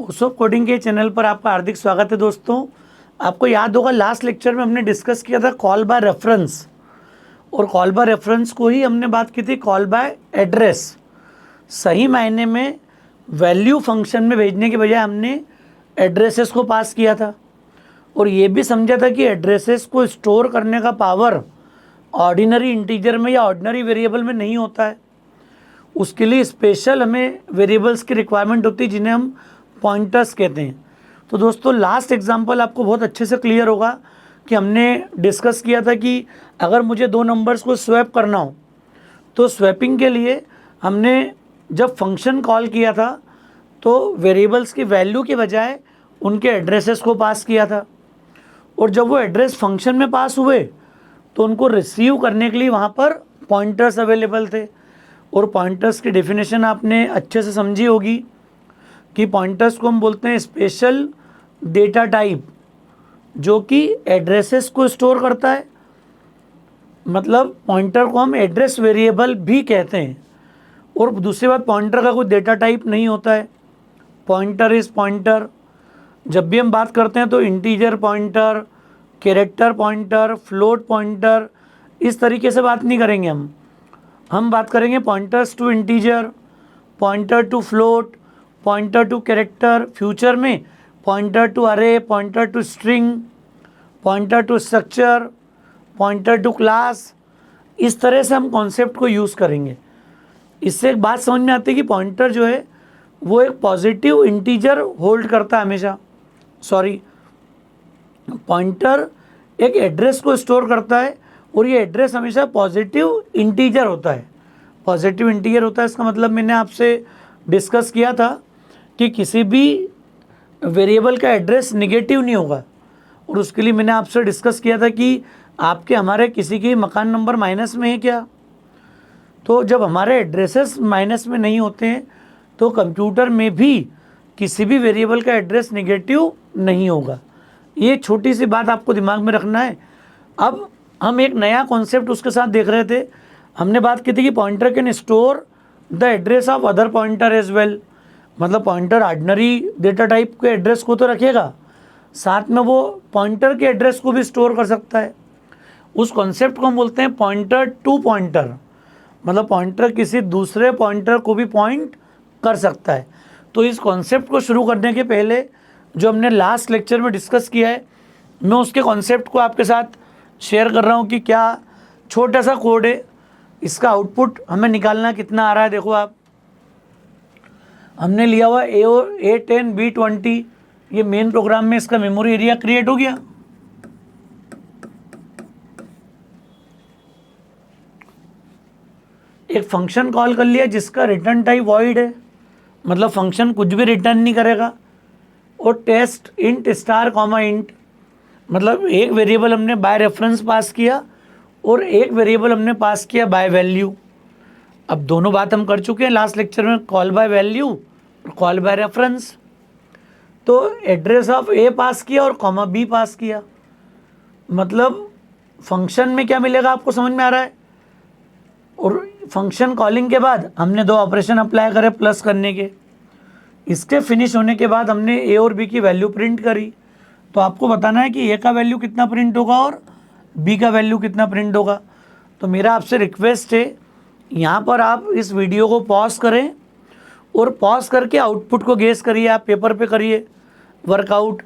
ओसो coding के channel पर आपका हार्दिक स्वागत है दोस्तों। आपको याद होगा लास्ट लेक्चर में हमने डिस्कस किया था कॉल बाय रेफरेंस, और कॉल बाय रेफरेंस को ही हमने बात की थी कॉल बाय एड्रेस। सही मायने में वैल्यू फंक्शन में भेजने के बजाय हमने एड्रेसेस को पास किया था, और ये भी समझा था कि एड्रेसेस को स्टोर करने का पावर ऑर्डिनरी इंटीजर में या ऑर्डिनरी वेरिएबल में नहीं होता है। उसके लिए स्पेशल हमें वेरिएबल्स की रिक्वायरमेंट होती है जिन्हें हम पॉइंटर्स कहते हैं। तो दोस्तों लास्ट एग्जांपल आपको बहुत अच्छे से क्लियर होगा कि हमने डिस्कस किया था कि अगर मुझे दो नंबर्स को स्वैप करना हो तो स्वैपिंग के लिए हमने जब फंक्शन कॉल किया था तो वेरिएबल्स की वैल्यू के बजाय उनके एड्रेसेस को पास किया था, और जब वो एड्रेस फंक्शन में पास हुए तो उनको रिसीव करने के लिए वहाँ पर पॉइंटर्स अवेलेबल थे। और पॉइंटर्स की डेफिनेशन आपने अच्छे से समझी होगी कि पॉइंटर्स को हम बोलते हैं स्पेशल डेटा टाइप जो कि एड्रेसेस को स्टोर करता है। मतलब पॉइंटर को हम एड्रेस वेरिएबल भी कहते हैं। और दूसरी बात, पॉइंटर का कोई डेटा टाइप नहीं होता है, पॉइंटर इज़ पॉइंटर। जब भी हम बात करते हैं तो integer pointer, character pointer, float pointer, इस तरीके से बात नहीं करेंगे हम बात करेंगे pointers to integer, pointer to float, pointer to character, future में पॉइंटर टू अरे, pointer to string, pointer to structure, pointer to class. इस तरह से हम कॉन्सेप्ट को यूज़ करेंगे। इससे एक बात समझ में आती है कि पॉइंटर जो है वो एक पॉजिटिव इंटीजर होल्ड करता है हमेशा। पॉइंटर एक एड्रेस को स्टोर करता है और ये एड्रेस हमेशा पॉजिटिव इंटीजर होता है। पॉजिटिव इंटीजर होता है इसका मतलब मैंने आपसे डिस्कस किया था कि किसी भी वेरिएबल का एड्रेस निगेटिव नहीं होगा। और उसके लिए मैंने आपसे डिस्कस किया था कि आपके हमारे किसी के मकान नंबर माइनस में है क्या, तो जब हमारे एड्रेसेस माइनस में नहीं होते हैं तो कंप्यूटर में भी किसी भी वेरिएबल का एड्रेस निगेटिव नहीं होगा। ये छोटी सी बात आपको दिमाग में रखना है। अब हम एक नया कॉन्सेप्ट उसके साथ देख रहे थे। हमने बात की थी कि pointer can store the address of other pointer as well. मतलब पॉइंटर ऑर्डिनरी डेटा टाइप के एड्रेस को तो रखेगा, साथ में वो पॉइंटर के एड्रेस को भी स्टोर कर सकता है। उस कॉन्सेप्ट को हम बोलते हैं पॉइंटर टू पॉइंटर। मतलब पॉइंटर किसी दूसरे पॉइंटर को भी पॉइंट कर सकता है। तो इस कॉन्सेप्ट को शुरू करने के पहले जो हमने लास्ट लेक्चर में डिस्कस किया है, मैं उसके कॉन्सेप्ट को आपके साथ शेयर कर रहा हूँ कि क्या छोटा सा कोड है, इसका आउटपुट हमें निकालना कितना आ रहा है। देखो आप, हमने लिया हुआ A10 B20, ये मेन प्रोग्राम में इसका मेमोरी एरिया क्रिएट हो गया। एक फंक्शन कॉल कर लिया जिसका रिटर्न टाइप वॉइड है, मतलब फंक्शन कुछ भी रिटर्न नहीं करेगा। और test int star comma int, मतलब एक वेरिएबल हमने बाय रेफरेंस पास किया और एक वेरिएबल हमने पास किया बाय वैल्यू। अब दोनों बात हम कर चुके हैं लास्ट लेक्चर में, कॉल बाय वैल्यू और कॉल बाय रेफरेंस। तो एड्रेस ऑफ ए पास किया और कॉमा बी पास किया। मतलब फंक्शन में क्या मिलेगा आपको समझ में आ रहा है। और फंक्शन कॉलिंग के बाद हमने दो ऑपरेशन अप्लाई करे प्लस करने के। इसके फिनिश होने के बाद हमने ए और बी की वैल्यू प्रिंट करी। तो आपको बताना है कि ए का वैल्यू कितना प्रिंट होगा और बी का वैल्यू कितना प्रिंट होगा। तो मेरा आपसे रिक्वेस्ट है, यहाँ पर आप इस वीडियो को पॉज करें और पॉज करके आउटपुट को गेस करिए। आप पेपर पे करिए वर्कआउट।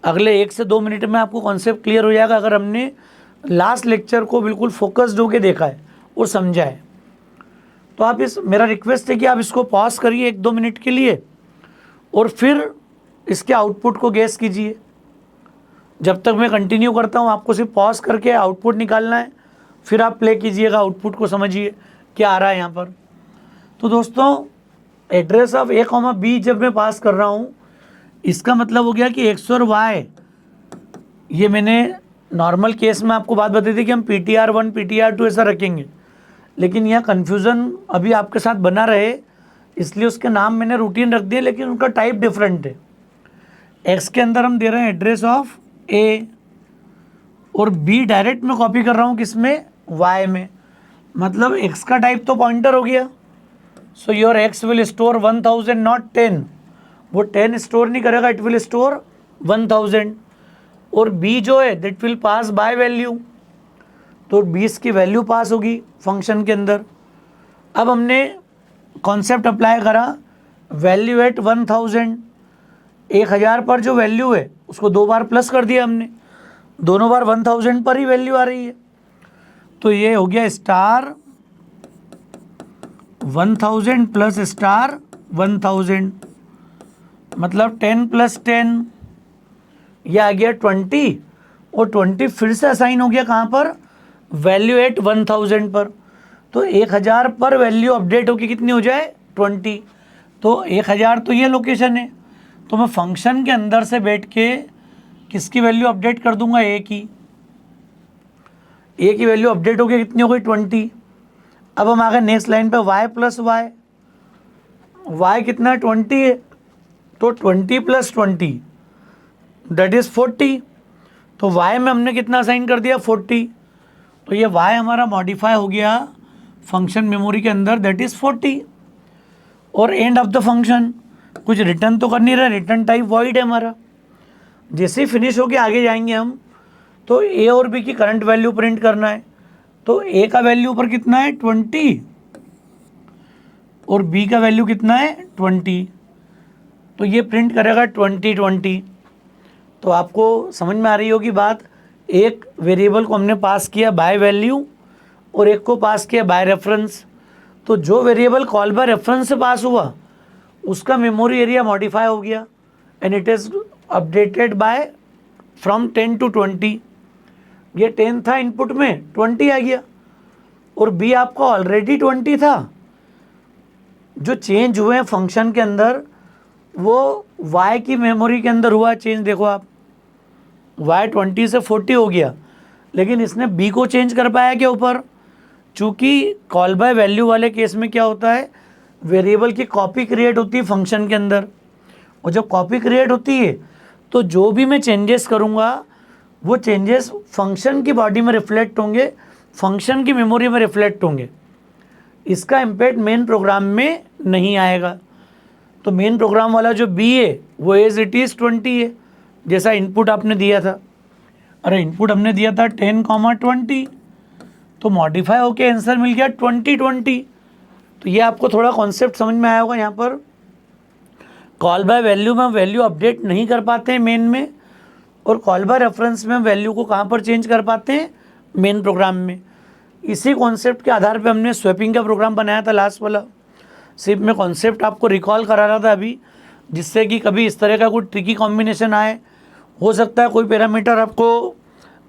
अगले 1 से 2 मिनट में आपको कॉन्सेप्ट क्लियर हो जाएगा अगर हमने लास्ट लेक्चर को बिल्कुल फोकस्ड होकर देखा है और समझा है। तो आप मेरा रिक्वेस्ट है कि आप इसको पॉज करिए 1-2 मिनट के लिए और फिर इसके आउटपुट को गेस कीजिए। जब तक मैं कंटिन्यू करता हूँ आपको सिर्फ पॉज करके आउटपुट निकालना है, फिर आप प्ले कीजिएगा, आउटपुट को समझिए क्या आ रहा है यहाँ पर। तो दोस्तों address of A comma B जब मैं पास कर रहा हूँ, इसका मतलब हो गया कि एक्स और वाई, ये मैंने नॉर्मल केस में आपको बात बताई थी कि हम PTR1 PTR2 ऐसा रखेंगे, लेकिन यह कन्फ्यूज़न अभी आपके साथ बना रहे इसलिए उसके नाम मैंने रूटीन रख दिए, लेकिन उनका टाइप डिफरेंट है। एक्स के अंदर हम दे रहे हैं एड्रेस ऑफ ए और बी डायरेक्ट में कॉपी कर रहा हूँ किसमें, वाई में। मतलब एक्स का टाइप तो पॉइंटर हो गया, so your x will store 1000 not 10, वो 10 स्टोर नहीं करेगा, इट विल स्टोर 1000। और b जो है that will pass by value, तो 20 की वैल्यू पास होगी फंक्शन के अंदर। अब हमने कॉन्सेप्ट अप्लाई करा, वैल्यू एट 1000, 1000 पर जो वैल्यू है उसको 2 बार प्लस कर दिया हमने, दोनों बार 1000 पर ही वैल्यू आ रही है। तो ये हो गया स्टार 1000 प्लस स्टार 1000, मतलब 10 + 10, ये आ गया 20, और 20 फिर से असाइन हो गया कहाँ पर, वैल्यू एट 1000 पर। तो 1000 पर वैल्यू अपडेट होगी कितनी हो जाए, 20। तो 1000 तो ये लोकेशन है, तो मैं फंक्शन के अंदर से बैठ के किसकी वैल्यू अपडेट कर दूंगा, ए की वैल्यू अपडेट होगी कितनी हो गई, 20। अब हम आ गए नेक्स्ट लाइन पे, y + y कितना है, 20 है, तो 20 + 20 दैट इज़ 40। तो y में हमने कितना असाइन कर दिया, 40। तो ये y हमारा मॉडिफाई हो गया फंक्शन मेमोरी के अंदर, दैट इज़ 40। और एंड ऑफ द फंक्शन, कुछ रिटर्न तो कर नहीं रहा, रिटर्न टाइप वॉइड है हमारा। जैसे ही फिनिश होके आगे जाएंगे हम, तो a और b की करंट वैल्यू प्रिंट करना है। तो a का वैल्यू पर कितना है, 20, और b का वैल्यू कितना है, 20। तो ये प्रिंट करेगा 20 20। तो आपको समझ में आ रही होगी बात, एक वेरिएबल को हमने पास किया बाय वैल्यू और एक को पास किया बाय रेफरेंस। तो जो वेरिएबल कॉल बाय रेफरेंस से पास हुआ उसका मेमोरी एरिया मॉडिफाई हो गया, and it is updated by from 10 to 20। ये 10 था इनपुट में, 20 आ गया, और b आपका ऑलरेडी 20 था। जो चेंज हुए हैं फंक्शन के अंदर वो y की मेमोरी के अंदर हुआ चेंज। देखो आप, y 20 से 40 हो गया, लेकिन इसने b को चेंज कर पाया क्या ऊपर, चूँकि कॉल बाय वैल्यू वाले केस में क्या होता है, वेरिएबल की कॉपी क्रिएट होती है फंक्शन के अंदर, और जब कॉपी क्रिएट होती है तो जो भी मैं चेंजेस करूँगा वो चेंजेस फंक्शन की बॉडी में रिफ्लेक्ट होंगे, फंक्शन की मेमोरी में रिफ्लेक्ट होंगे। इसका इम्पैक्ट मेन प्रोग्राम में नहीं आएगा। तो मेन प्रोग्राम वाला जो b है वो एज इट इज़ 20 है, जैसा इनपुट आपने दिया था। अरे इनपुट हमने दिया था 10, 20, तो मॉडिफाई होके आंसर मिल गया 20 20। तो ये आपको थोड़ा कॉन्सेप्ट समझ में आया होगा। यहाँ पर कॉल बाय वैल्यू में हम वैल्यू अपडेट नहीं कर पाते हैं मेन में, और कॉल बाय रेफरेंस में हम वैल्यू को कहाँ पर चेंज कर पाते हैं, मेन प्रोग्राम में। इसी कॉन्सेप्ट के आधार पे हमने स्वैपिंग का प्रोग्राम बनाया था लास्ट वाला। सिर्फ मैं कॉन्सेप्ट आपको रिकॉल करा रहा था अभी, जिससे कि कभी इस तरह का कोई ट्रिकी कॉम्बिनेशन आए। हो सकता है कोई पैरामीटर आपको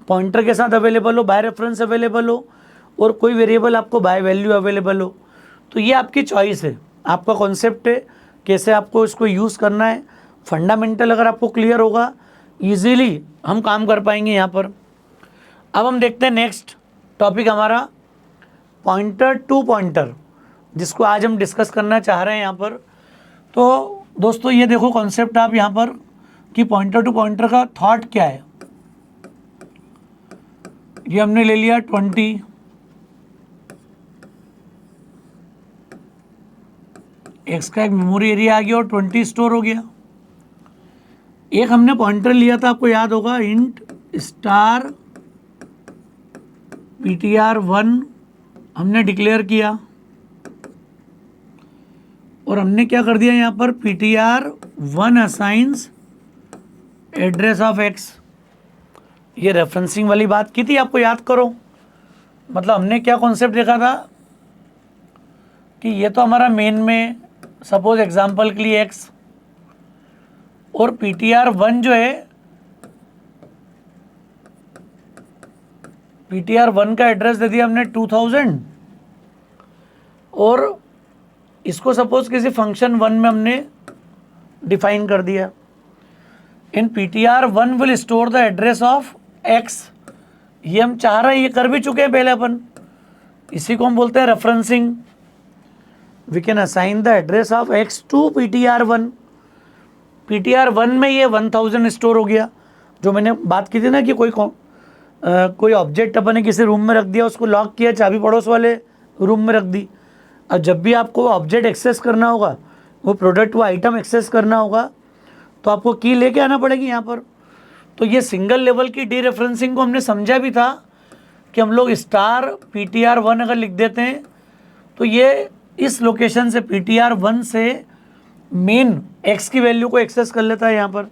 पॉइंटर के साथ अवेलेबल हो, बाय रेफरेंस अवेलेबल हो, और कोई वेरिएबल आपको बाय वैल्यू अवेलेबल हो। तो ये आपकी चॉइस है, आपका कॉन्सेप्ट है, कैसे आपको इसको यूज़ करना है। फंडामेंटल अगर आपको क्लियर होगा, ईजीली हम काम कर पाएंगे यहाँ पर। अब हम देखते हैं नेक्स्ट टॉपिक हमारा पॉइंटर टू पॉइंटर, जिसको आज हम डिस्कस करना चाह रहे हैं यहाँ पर। तो दोस्तों ये देखो कॉन्सेप्ट आप यहाँ पर कि पॉइंटर टू पॉइंटर का थॉट क्या है। ये हमने ले लिया 20, एक्स का एक मेमोरी एरिया आ गया और 20 स्टोर हो गया। एक हमने पॉइंटर लिया था, आपको याद होगा, इंट स्टार ptr1 हमने डिक्लेयर किया, और हमने क्या कर दिया यहाँ पर, ptr1 assigns address of x। ये रेफरेंसिंग वाली बात की थी, आपको याद करो। मतलब हमने क्या कॉन्सेप्ट देखा था कि ये तो हमारा मेन में सपोज एग्जांपल के लिए x, और ptr1 जो है, ptr1 का एड्रेस दे दिया हमने 2000, और इसको सपोज किसी फंक्शन 1 में हमने डिफाइन कर दिया। इन ptr1 will store the address of x। ये हम चाह रहे हैं, ये कर भी चुके हैं पहले अपन, इसी को हम बोलते हैं referencing. We can assign the address of x to ptr1। ptr1 में ये 1000 स्टोर हो गया, जो मैंने बात की थी ना कि कोई ऑब्जेक्ट अपन ने किसी रूम में रख दिया, उसको लॉक किया, चाबी पड़ोस वाले रूम में रख दी। अब जब भी आपको ऑब्जेक्ट एक्सेस करना होगा वो प्रोडक्ट वो आइटम एक्सेस करना होगा तो आपको की लेके आना पड़ेगी यहाँ पर। तो ये सिंगल लेवल की डी रेफरेंसिंग को हमने समझा भी था कि हम लोग स्टार PTR1 अगर लिख देते हैं तो ये इस लोकेशन से PTR1 से मेन एक्स की वैल्यू को एक्सेस कर लेता है यहाँ पर।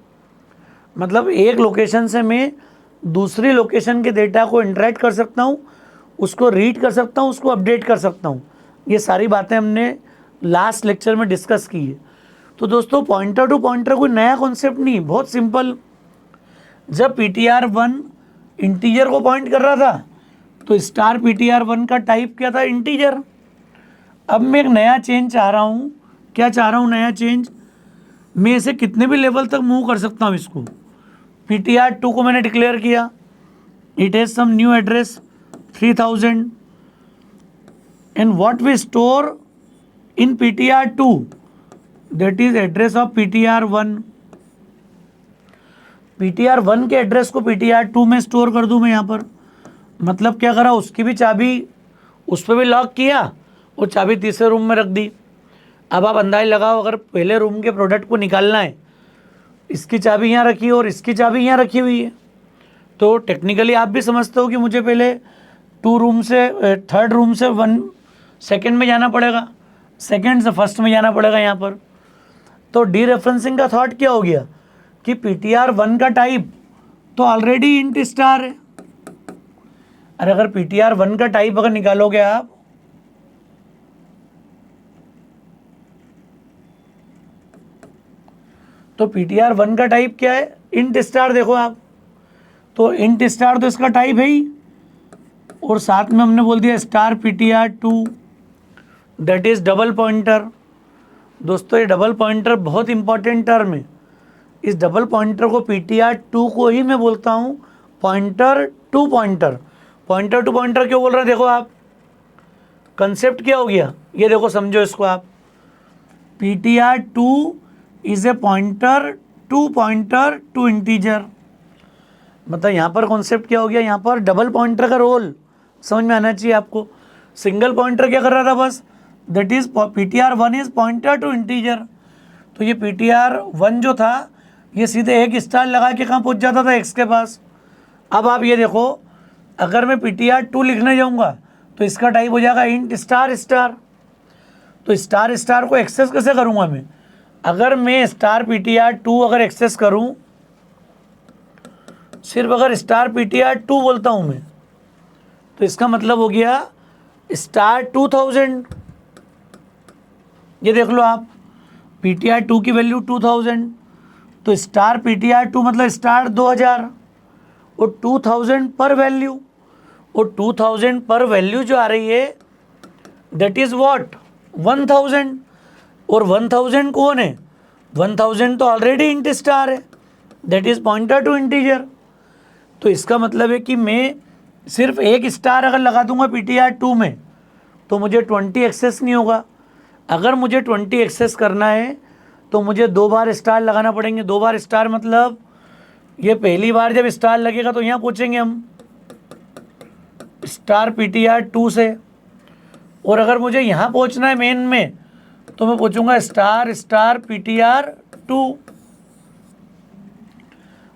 मतलब एक लोकेशन से मैं दूसरी लोकेशन के डेटा को इंटरेक्ट कर सकता हूँ, उसको रीड कर सकता हूँ, उसको अपडेट कर सकता हूँ। ये सारी बातें हमने लास्ट लेक्चर में डिस्कस की है। तो दोस्तों पॉइंटर टू पॉइंटर कोई नया कॉन्सेप्ट नहीं, बहुत सिंपल। जब PTR1 इंटीजर को पॉइंट कर रहा था तो स्टार PTR1 का टाइप क्या था, इंटीजर। अब मैं एक नया चेंज चाह रहा हूँ। क्या चाह रहा हूँ नया चेंज? मैं इसे कितने भी लेवल तक मूव कर सकता हूँ। इसको PTR2 को मैंने डिक्लेयर किया, it has some new address 3000 and what we store in PTR2 that is address of PTR1। PTR1 के एड्रेस को PTR2 में स्टोर कर दूं मैं यहाँ पर। मतलब क्या करा, उसकी भी चाबी उस पर भी लॉक किया और चाबी तीसरे रूम में रख दी। अब आप अंदाज़ा लगाओ, अगर पहले रूम के प्रोडक्ट को निकालना है, इसकी चाबी यहाँ रखी है और इसकी चाबी यहाँ रखी हुई है, तो टेक्निकली आप भी समझते हो कि मुझे पहले 2 रूम से 3rd रूम से 1 सेकेंड में जाना पड़ेगा, सेकेंड से फर्स्ट में जाना पड़ेगा यहाँ पर। तो डी रेफरेंसिंग का थॉट क्या हो गया कि PTR1 का टाइप तो ऑलरेडी इंट स्टार है। अरे अगर PTR1 का टाइप अगर निकालोगे आप, तो PTR1 का टाइप क्या है, इंट स्टार। देखो आप, तो इंट स्टार तो इसका टाइप है ही, और साथ में हमने बोल दिया star PTR2 that is double pointer. दोस्तों ये डबल पॉइंटर बहुत इंपॉर्टेंट टर्म है। इस डबल पॉइंटर को PTR2 को ही मैं बोलता हूँ pointer to pointer. Pointer to pointer क्यों बोल रहे हैं? देखो आप, कंसेप्ट क्या हो गया ये देखो, समझो इसको आप। PTR2 is a pointer to integer. मतलब यहाँ पर कॉन्सेप्ट क्या हो गया, यहाँ पर डबल पॉइंटर का रोल समझ में आना चाहिए आपको। सिंगल पॉइंटर क्या कर रहा था बस, that is PTR1 is pointer to integer. तो ये PTR1 जो था ये सीधे एक स्टार लगा के कहाँ पहुँच जाता था, एक्स के पास। अब आप ये देखो, अगर मैं PTR2 लिखने जाऊँगा तो इसका टाइप हो जाएगा इंट स्टार स्टार। तो स्टार स्टार को एक्सेस कैसे करूँगा मैं? अगर मैं स्टार PTR2 अगर एक्सेस करूँ, सिर्फ अगर स्टार PTR2 बोलता हूँ मैं, तो इसका मतलब हो गया स्टार 2000। ये देख लो आप, PTR2 की वैल्यू 2000, तो स्टार PTR2 मतलब स्टार 2000 और 2000 पर वैल्यू, और 2000 पर वैल्यू जो आ रही है दैट इज़ व्हाट 1000। और 1000 कौन है? 1000 तो ऑलरेडी इंट स्टार है, that is pointer to integer. तो इसका मतलब है कि मैं सिर्फ एक स्टार अगर लगा दूंगा PTR2 में तो मुझे 20 एक्सेस नहीं होगा। अगर मुझे 20 एक्सेस करना है तो मुझे 2 बार स्टार लगाना पड़ेंगे। 2 बार स्टार मतलब ये पहली बार जब स्टार लगेगा तो यहाँ पूछेंगे हम स्टार PTR2 से, और अगर मुझे यहाँ पहुँचना है मेन में तो मैं पूछूंगा स्टार स्टार PTR2।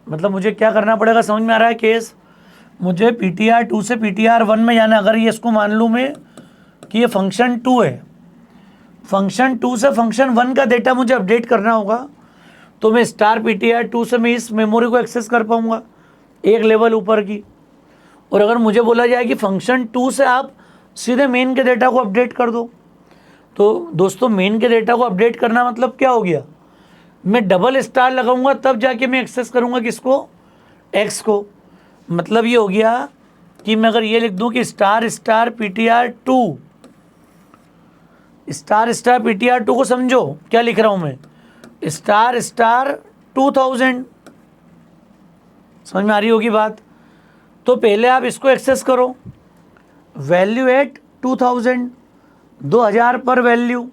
मतलब मुझे क्या करना पड़ेगा, समझ में आ रहा है केस? मुझे PTR2 से PTR1 में जाना। अगर ये इसको मान लूँ मैं कि ये फंक्शन 2 है, फंक्शन 2 से फंक्शन 1 का डेटा मुझे अपडेट करना होगा, तो मैं स्टार PTR2 से मैं इस मेमोरी को एक्सेस कर पाऊँगा एक लेवल ऊपर की। और अगर मुझे बोला जाए कि फंक्शन 2 से आप सीधे मेन के डेटा को अपडेट कर दो, तो दोस्तों मेन के डेटा को अपडेट करना मतलब क्या हो गया, मैं डबल स्टार लगाऊंगा तब जाके मैं एक्सेस करूंगा किसको, एक्स को। मतलब ये हो गया कि मैं अगर ये लिख दूं कि star star PTR2, star star PTR2 को समझो क्या लिख रहा हूं मैं, स्टार स्टार 2000। समझ में आ रही होगी बात? तो पहले आप इसको एक्सेस करो, वैल्यू एट 2000, 2000 पर वैल्यू।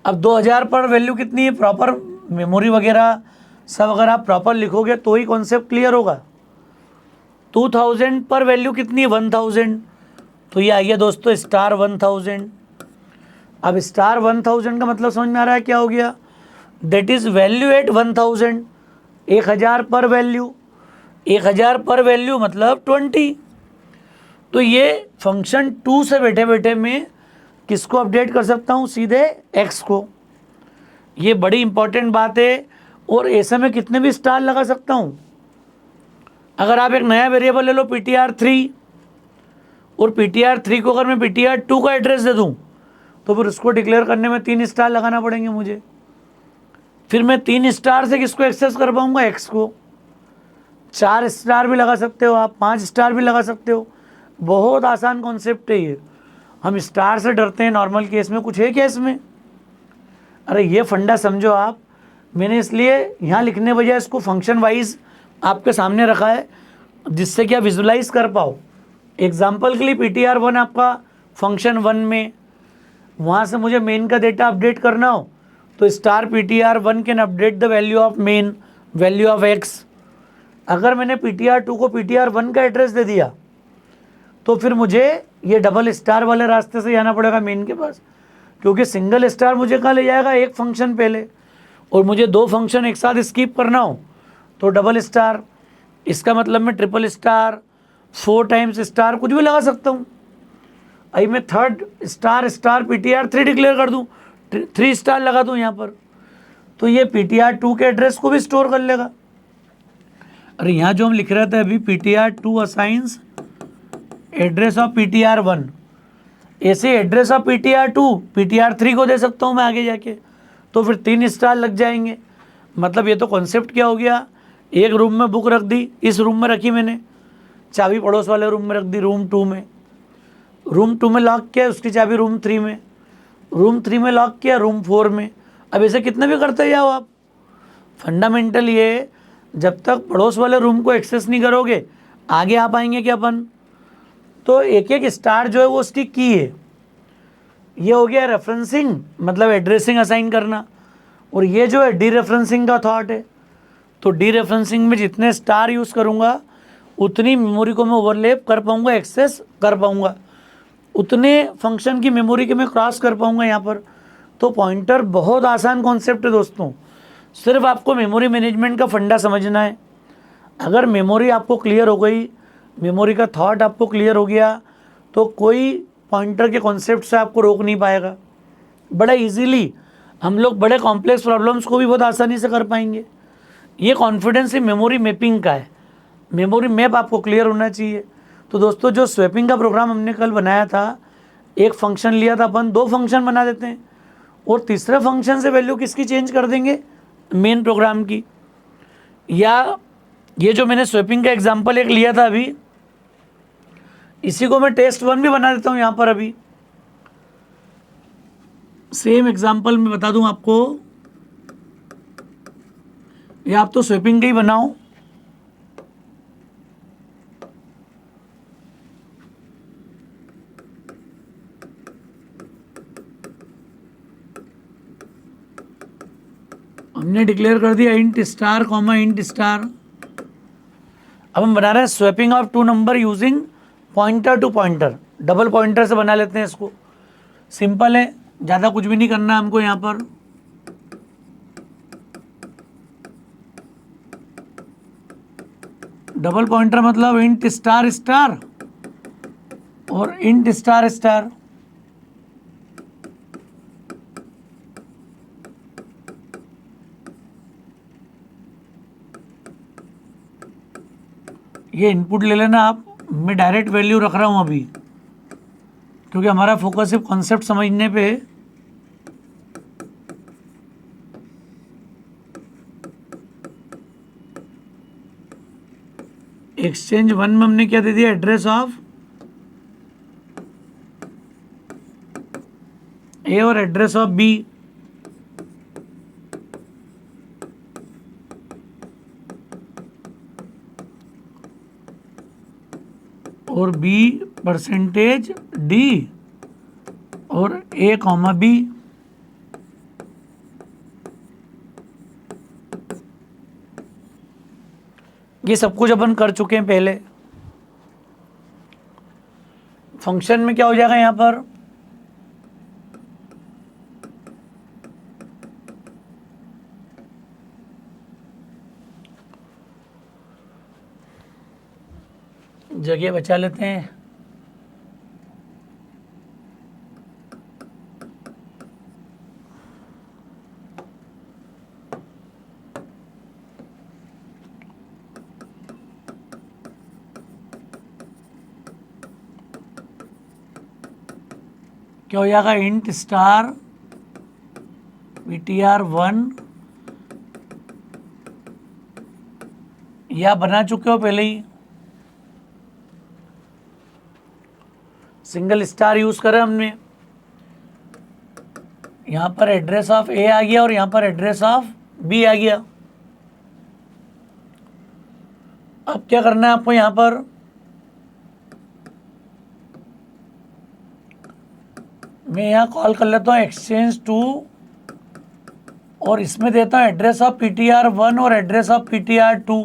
अब 2000 पर वैल्यू कितनी है, प्रॉपर मेमोरी वगैरह सब अगर आप प्रॉपर लिखोगे तो ही कॉन्सेप्ट क्लियर होगा। 2000 पर वैल्यू कितनी है, 1000। तो ये आइए दोस्तों स्टार 1000। अब स्टार 1000 का मतलब समझ में आ रहा है क्या हो गया, दैट इज वैल्यू एट 1000, 1000 पर वैल्यू, 1000 पर वैल्यू मतलब 20। तो ये फंक्शन 2 से बैठे बैठे मैं किसको अपडेट कर सकता हूँ, सीधे x को। ये बड़ी इंपॉर्टेंट बात है। और ऐसे में कितने भी स्टार लगा सकता हूँ। अगर आप एक नया वेरिएबल ले लो ptr3, और ptr3 को अगर मैं ptr2 का एड्रेस दे दूँ तो फिर उसको डिक्लेयर करने में 3 स्टार लगाना पड़ेंगे मुझे। फिर मैं 3 स्टार से किसको एक्सेस कर पाऊँगा, x को। 4 स्टार भी लगा सकते हो आप, 5 स्टार भी लगा सकते हो। बहुत आसान कॉन्सेप्ट है ये। हम स्टार से डरते हैं नॉर्मल केस में, कुछ है क्या इसमें? अरे ये फंडा समझो आप। मैंने इसलिए यहाँ लिखने बजाय इसको फंक्शन वाइज आपके सामने रखा है, जिससे कि आप विजुलाइज कर पाओ। एग्जाम्पल के लिए ptr1 आपका फंक्शन 1 में, वहाँ से मुझे मेन का डेटा अपडेट करना हो तो star ptr1 can update the value of main, value of x। अगर मैंने ptr2 को ptr1 का एड्रेस दे दिया तो फिर मुझे ये डबल स्टार वाले रास्ते से जाना पड़ेगा मेन के पास, क्योंकि सिंगल स्टार मुझे कहाँ ले जाएगा, एक फंक्शन पहले, और मुझे 2 फंक्शन एक साथ स्किप करना हो तो डबल स्टार। इसका मतलब मैं ट्रिपल स्टार, 4 टाइम्स स्टार, कुछ भी लगा सकता हूँ। अभी मैं 3rd star star ptr3 declare कर दूँ, 3 स्टार लगा दूँ यहाँ पर, तो ये ptr2 के एड्रेस को भी स्टोर कर लेगा। अरे यहाँ जो हम लिख रहे थे अभी, ptr2 assigns address of ptr1, ऐसे एड्रेस ऑफ ptr2 ptr3 को दे सकता हूँ मैं आगे जाके, तो फिर 3 स्टार लग जाएंगे। मतलब ये तो कॉन्सेप्ट क्या हो गया, एक रूम में बुक रख दी, इस रूम में रखी मैंने, चाबी पड़ोस वाले रूम में रख दी, रूम 2 में, रूम 2 में लॉक किया, उसकी चाबी रूम 3 में, रूम 3 में लॉक किया, रूम 4 में। अब ऐसे कितने भी करते जाओ आप। फंडामेंटल ये, जब तक पड़ोस वाले रूम को एक्सेस नहीं करोगे आगे आ पाएंगे क्या अपन। तो एक एक स्टार जो है वो उसकी की है। ये हो गया रेफरेंसिंग, मतलब एड्रेसिंग असाइन करना। और ये जो है डी रेफरेंसिंग का थॉट है। तो डी रेफरेंसिंग में जितने स्टार यूज़ करूँगा उतनी मेमोरी को मैं ओवरलैप कर पाऊँगा, एक्सेस कर पाऊँगा, उतने फंक्शन की मेमोरी के मैं क्रॉस कर पाऊँगा यहाँ पर। तो पॉइंटर बहुत आसान कॉन्सेप्ट है दोस्तों, सिर्फ आपको मेमोरी मैनेजमेंट का फंडा समझना है। अगर मेमोरी आपको क्लियर हो गई, मेमोरी का थॉट आपको क्लियर हो गया, तो कोई पॉइंटर के कॉन्सेप्ट से आपको रोक नहीं पाएगा। बड़ा इजीली हम लोग बड़े कॉम्प्लेक्स प्रॉब्लम्स को भी बहुत आसानी से कर पाएंगे। ये कॉन्फिडेंस ही मेमोरी मैपिंग का है। मेमोरी मैप आपको क्लियर होना चाहिए। तो दोस्तों जो स्वैपिंग का प्रोग्राम हमने कल बनाया था, एक फंक्शन लिया था अपन, 2 फंक्शन बना देते हैं, और तीसरे फंक्शन से वैल्यू किसकी चेंज कर देंगे, मेन प्रोग्राम की। या ये जो मैंने स्वैपिंग का एग्जांपल एक लिया था अभी, इसी को मैं टेस्ट 1 भी बना देता हूँ यहाँ पर। अभी सेम एग्जांपल मैं बता दूँ आपको, या आप तो स्वैपिंग का ही बनाओ। हमने डिक्लेयर कर दिया int star comma int star. अब हम बना रहे हैं swapping of 2 number using pointer to pointer. Double pointer से बना लेते हैं इसको। सिंपल है, ज़्यादा कुछ भी नहीं करना हमको यहाँ पर। डबल पॉइंटर मतलब इंट स्टार स्टार और इंट स्टार स्टार। ये इनपुट ले लेना आप, मैं डायरेक्ट वैल्यू रख रहा हूँ अभी, क्योंकि हमारा फोकस सिर्फ कॉन्सेप्ट समझने पे है। एक्सचेंज 1 में हमने क्या दे दिया, एड्रेस ऑफ ए और एड्रेस ऑफ बी। और बी परसेंटेज डी और ए कॉमा बी। ये सब कुछ अपन कर चुके हैं पहले। फंक्शन में क्या हो जाएगा यहाँ पर, जगह बचा लेते हैं। क्या हो जाएगा, इंट स्टार ptr1, या बना चुके हो पहले ही, सिंगल स्टार यूज करें हमने। यहां पर एड्रेस ऑफ ए आ गया और यहां पर एड्रेस ऑफ बी आ गया। अब क्या करना है आपको, यहां पर मैं यहाँ कॉल कर लेता हूँ एक्सचेंज 2 और इसमें देता हूँ एड्रेस ऑफ ptr1 और एड्रेस ऑफ ptr2।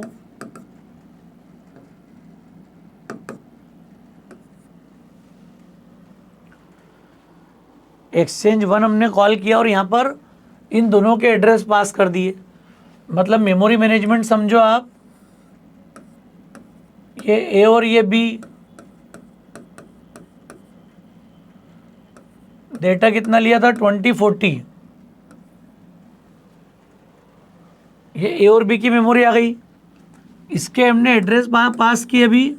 एक्सचेंज 1 हमने कॉल किया और यहाँ पर इन दोनों के एड्रेस पास कर दिए। मतलब मेमोरी मैनेजमेंट समझो आप, ये ए और ये बी, डेटा कितना लिया था 2040, ये ए और बी की मेमोरी आ गई। इसके हमने एड्रेस पास किए अभी,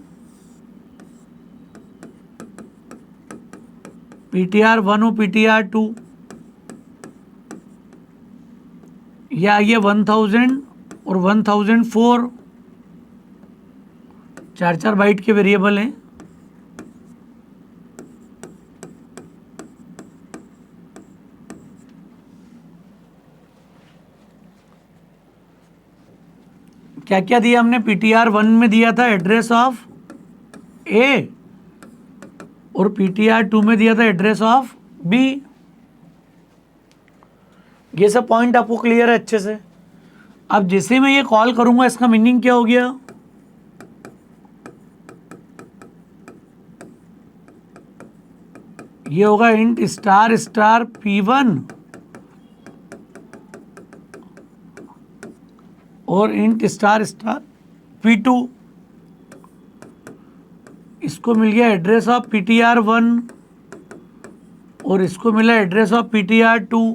ptr1 और ptr2, ये आ गया 1000 और 1004, 4 बाइट के वेरिएबल हैं। क्या क्या दिया हमने, ptr1 में दिया था एड्रेस ऑफ ए और ptr2 में दिया था एड्रेस ऑफ बी। ये सब पॉइंट आपको क्लियर है अच्छे से। अब जैसे मैं ये कॉल करूंगा इसका मीनिंग क्या हो गया, ये होगा इंट स्टार स्टार p1 और इंट स्टार स्टार p2। इसको मिल गया एड्रेस ऑफ ptr1 और इसको मिला एड्रेस ऑफ ptr2।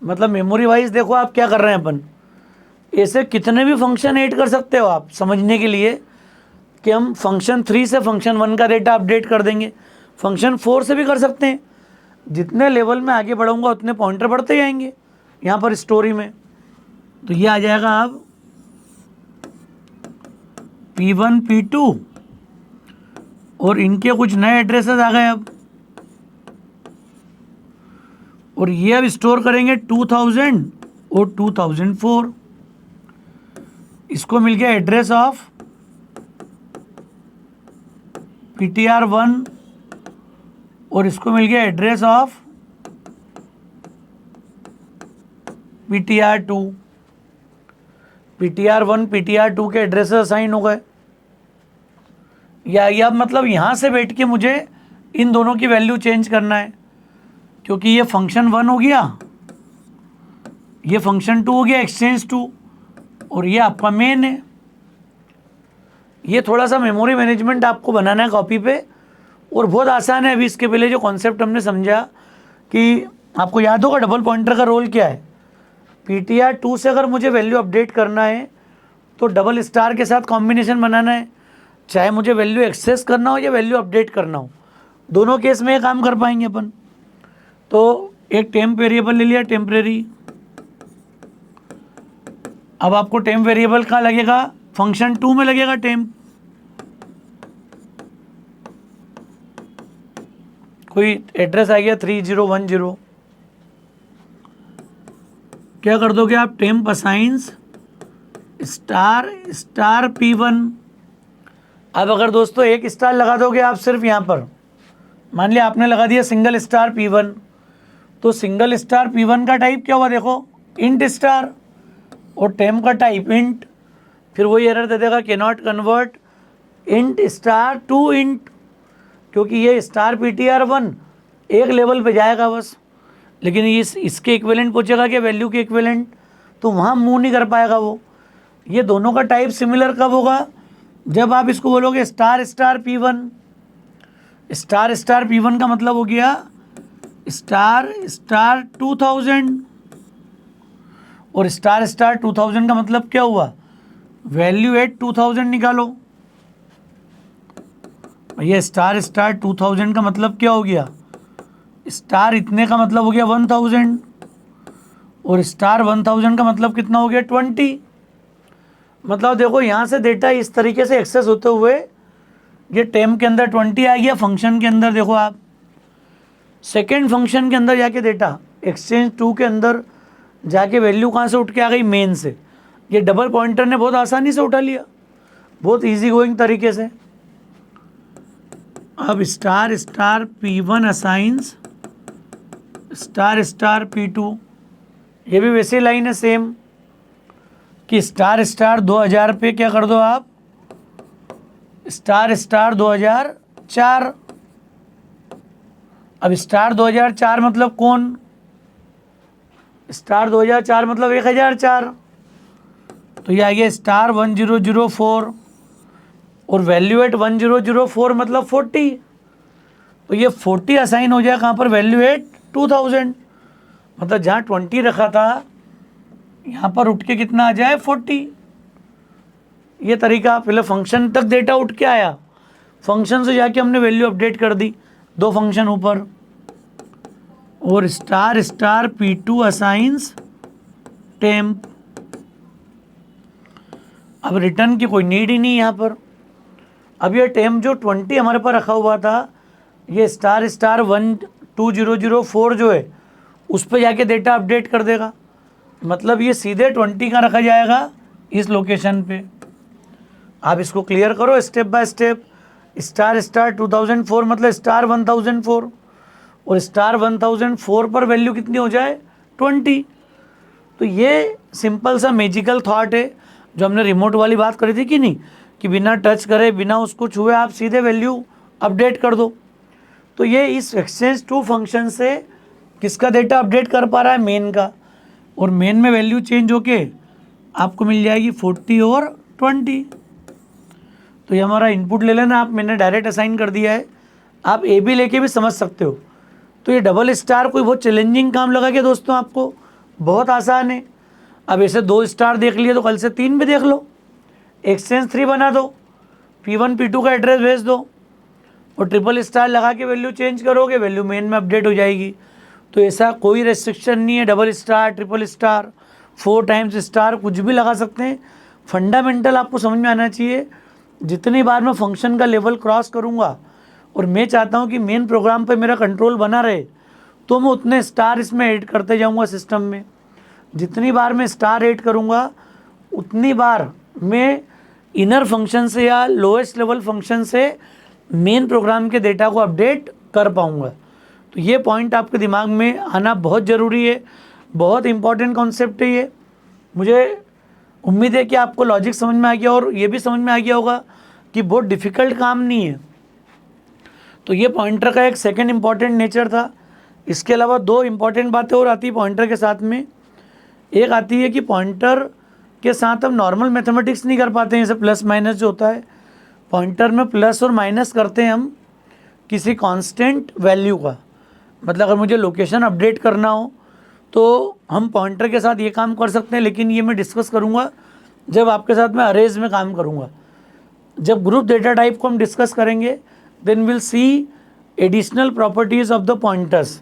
मतलब मेमोरी वाइज देखो आप क्या कर रहे हैं अपन, ऐसे कितने भी फंक्शन ऐड कर सकते हो आप समझने के लिए कि हम फंक्शन 3 से फंक्शन 1 का डेटा अपडेट कर देंगे, फंक्शन 4 से भी कर सकते हैं। जितने लेवल में आगे बढ़ूंगा उतने पॉइंटर बढ़ते जाएंगे यहाँ पर स्टोरी में। तो ये आ जाएगा अब p1 p2 और इनके कुछ नए एड्रेसेस आ गए अब, और ये अब स्टोर करेंगे 2000 और 2004। इसको मिल गया एड्रेस ऑफ ptr1 और इसको मिल गया address of ptr2। ptr1 ptr2 के एड्रेसेस असाइन हो गए। या मतलब यहाँ से बैठ के मुझे इन दोनों की वैल्यू चेंज करना है, क्योंकि ये फंक्शन 1 हो गया, ये फंक्शन 2 हो गया एक्सचेंज 2, और ये आपका मेन है। ये थोड़ा सा मेमोरी मैनेजमेंट आपको बनाना है कॉपी पे, और बहुत आसान है। अभी इसके पहले जो कॉन्सेप्ट हमने समझा कि आपको याद होगा डबल पॉइंटर का रोल क्या है। ptr2 से अगर मुझे वैल्यू अपडेट करना है तो डबल स्टार के साथ कॉम्बिनेशन बनाना है, चाहे मुझे वैल्यू एक्सेस करना हो या वैल्यू अपडेट करना हो, दोनों केस में ये काम कर पाएंगे अपन। तो एक टेम्प वेरिएबल ले लिया टेम्परेरी। अब आपको टेम्प वेरिएबल कहाँ लगेगा, फंक्शन 2 में लगेगा टेम्प। कोई एड्रेस आ गया 3010, क्या कर दोगे आप, temp assigns star star p1। अब अगर दोस्तों एक स्टार लगा दोगे आप सिर्फ यहाँ पर, मान लिया आपने लगा दिया सिंगल स्टार p1, तो सिंगल स्टार p1 का टाइप क्या हुआ देखो, इंट स्टार, और टेम्प का टाइप इंट। फिर वही एरर दे देगा can not convert int star to int, क्योंकि ये स्टार ptr1 एक लेवल पे जाएगा बस, लेकिन इसके इक्विवेलेंट पूछेगा कि वैल्यू के इक्विवेलेंट, तो वहाँ मूव नहीं कर पाएगा वो। ये दोनों का टाइप सिमिलर कब होगा, जब आप इसको बोलोगे star star P1, star star P1 का मतलब हो गया स्टार स्टार 2000, और स्टार स्टार 2000 का मतलब क्या हुआ, वैल्यू एट 2000 निकालो। ये स्टार स्टार 2000 का मतलब क्या हो गया, स्टार इतने का मतलब हो गया 1000, और स्टार 1000 का मतलब कितना हो गया 20। मतलब देखो यहाँ से डेटा इस तरीके से एक्सेस होते हुए ये टेम के अंदर 20 आ गया, फंक्शन के अंदर देखो आप सेकेंड फंक्शन के अंदर जाके डेटा एक्सचेंज 2 के अंदर जाके वैल्यू कहाँ से उठ के आ गई, मेन से। ये डबल पॉइंटर ने बहुत आसानी से उठा लिया, बहुत इजी गोइंग तरीके से। अब star star P1 assigns star star P2, ये भी वैसे लाइन है सेम कि स्टार स्टार 2000 पे क्या कर दो आप, स्टार स्टार 2004। अब स्टार 2004 मतलब कौन, स्टार 2004 मतलब 1004, तो ये आ गया स्टार 1004, और वैल्यू एट 1004 मतलब 40, तो ये 40 असाइन हो जाए कहाँ पर, वैल्यू एट 2000। मतलब जहाँ 20 रखा था यहाँ पर उठ के कितना आ जाए 40। ये तरीका, पहले फंक्शन तक डेटा उठ के आया, फंक्शन से जाके हमने वैल्यू अपडेट कर दी 2 फंक्शन ऊपर, और star star P2 assigns temp. अब रिटर्न की कोई नीड ही नहीं यहाँ पर। अब ये टेम्प जो 20 हमारे पास रखा हुआ था, ये स्टार स्टार 12004 जो है उस पर जाके डेटा अपडेट कर देगा। मतलब ये सीधे 20 का रखा जाएगा इस लोकेशन पे। आप इसको क्लियर करो step by step. Star star 2004 मतलब स्टार 1004, और स्टार 1004 पर वैल्यू कितनी हो जाए 20। तो ये सिंपल सा मैजिकल थॉट है जो हमने रिमोट वाली बात करी थी कि नहीं, कि बिना टच करे बिना उसको छुए आप सीधे वैल्यू अपडेट कर दो। तो ये इस एक्सचेंज 2 फंक्शन से किसका डेटा अपडेट कर पा रहा है, मेन का, और मेन में वैल्यू चेंज होके आपको मिल जाएगी 40 और 20। तो ये हमारा इनपुट ले लेना आप, मैंने डायरेक्ट असाइन कर दिया है, आप ए बी लेके भी समझ सकते हो। तो ये डबल स्टार कोई बहुत चैलेंजिंग काम लगा क्या दोस्तों आपको, बहुत आसान है। अब ऐसे 2 स्टार देख लिए तो कल से 3 भी देख लो, एक्सचेंज 3 बना दो, P1 P2 का एड्रेस भेज दो, और ट्रिपल स्टार लगा के वैल्यू चेंज करोगे, वैल्यू मेन में अपडेट हो जाएगी। तो ऐसा कोई रेस्ट्रिक्शन नहीं है, double star triple star 4 times star कुछ भी लगा सकते हैं। फंडामेंटल आपको समझ में आना चाहिए। जितनी बार मैं फंक्शन का लेवल क्रॉस करूँगा और मैं चाहता हूँ कि मेन प्रोग्राम पे मेरा कंट्रोल बना रहे, तो मैं उतने स्टार इसमें ऐड करते जाऊँगा सिस्टम में। जितनी बार मैं स्टार ऐड करूँगा उतनी बार मैं इनर फंक्शन से या लोएस्ट लेवल फंक्शन से मेन प्रोग्राम के डेटा को अपडेट कर पाऊँगा। तो ये पॉइंट आपके दिमाग में आना बहुत ज़रूरी है, बहुत इंपॉर्टेंट कॉन्सेप्ट है ये। मुझे उम्मीद है कि आपको लॉजिक समझ में आ गया, और ये भी समझ में आ गया होगा कि बहुत डिफ़िकल्ट काम नहीं है। तो ये पॉइंटर का एक सेकंड इम्पॉर्टेंट नेचर था। इसके अलावा 2 इम्पॉर्टेंट बातें और आती है पॉइंटर के साथ में। एक आती है कि पॉइंटर के साथ हम नॉर्मल मैथमेटिक्स नहीं कर पाते हैं, जैसे प्लस माइनस जो होता है, पॉइंटर में प्लस और माइनस करते हैं हम किसी कांस्टेंट वैल्यू का। मतलब अगर मुझे लोकेशन अपडेट करना हो तो हम पॉइंटर के साथ ये काम कर सकते हैं, लेकिन ये मैं डिस्कस करूँगा जब आपके साथ मैं अरेज में काम करूँगा। जब ग्रुप डेटा टाइप को हम डिस्कस करेंगे then will see additional properties of the pointers.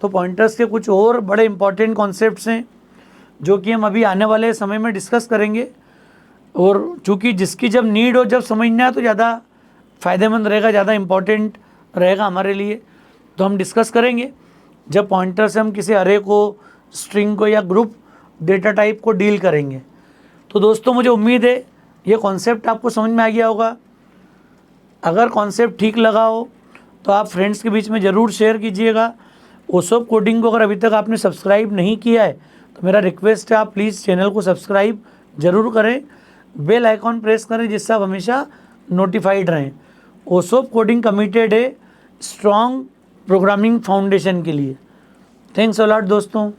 तो पॉइंटर्स के कुछ और बड़े इंपॉर्टेंट कॉन्सेप्ट्स हैं जो कि हम अभी आने वाले समय में डिस्कस करेंगे, और चूँकि जिसकी जब नीड हो, जब समझना है, तो ज़्यादा फ़ायदेमंद रहेगा, ज़्यादा इम्पॉर्टेंट रहेगा हमारे लिए। तो हम डिस्कस करेंगे जब पॉइंटर से हम किसी अरे को, स्ट्रिंग को या ग्रुप डेटा टाइप को डील करेंगे। तो दोस्तों मुझे उम्मीद है ये कॉन्सेप्ट आपको समझ में आ गया होगा। अगर कॉन्सेप्ट ठीक लगा हो तो आप फ्रेंड्स के बीच में ज़रूर शेयर कीजिएगा। ओसोप कोडिंग को अगर अभी तक आपने सब्सक्राइब नहीं किया है तो मेरा रिक्वेस्ट है आप प्लीज़ चैनल को सब्सक्राइब ज़रूर करें, बेल आइकॉन प्रेस करें जिससे आप हमेशा नोटिफाइड रहें। ओसोप कोडिंग कमिटेड है स्ट्रॉन्ग प्रोग्रामिंग फाउंडेशन के लिए। थैंक्स अ लॉट दोस्तों।